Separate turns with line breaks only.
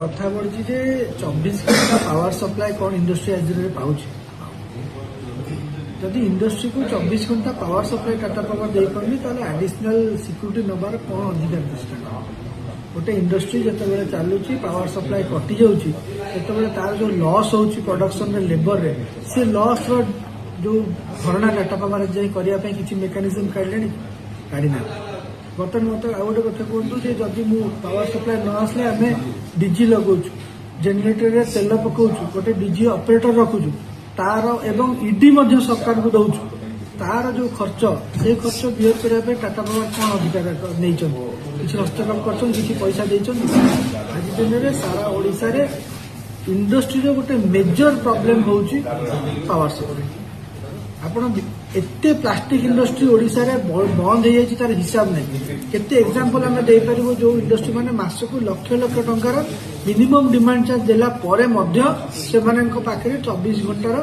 कथा बढ़ी 24 घंटा पावर सप्लाई कौन इंडस्ट्री आज दिन पाँच जदि इंडस्ट्री को 24 घंटा पावर सप्लाई टाटा पावर दे पारे ताले एडिशनल सिक्यूरीटी नबार कौन अधिकार दृष्टा गोटे इंडस्ट्री जिते चलुची पावर सप्लाई कटि जाऊँगी तार जो लॉस हो प्रोडक्शन लेबर रे से लॉस जो भरणा टाटा पावर जाए करने किसी मेकानिजम काढ़े काढ़ीना बर्तमान मत आ गए कथा कहतु जदि पावर सप्लाई न आसले आम डीजी लगौचु जेनेटर तेल पकाउछु गोटे डीजी ऑपरेटर रखुचु तार एवं ईडी सरकार को दौचु तार जो खर्च से खर्च बिहेव करने टाटा पावर कौन अधिकार नहीं किसी हस्तक्षेप कर पैसा देते आज दिन में सारा ओडिशा रे इंडस्ट्री गोटे मेजर प्रॉब्लम होची पावर सप्लाई आपण एते प्लास्टिक इंडस्ट्री ओडिशा रे बंद हो जाए तार हिसाब नहीं केते एग्जांपल आम दे पारिबो जो इंडस्ट्री माने मास को लक्ष लक्ष टंकार मिनिमम डिमांड चार्ज देला परे मध्य से माने पाखे 24 घंटार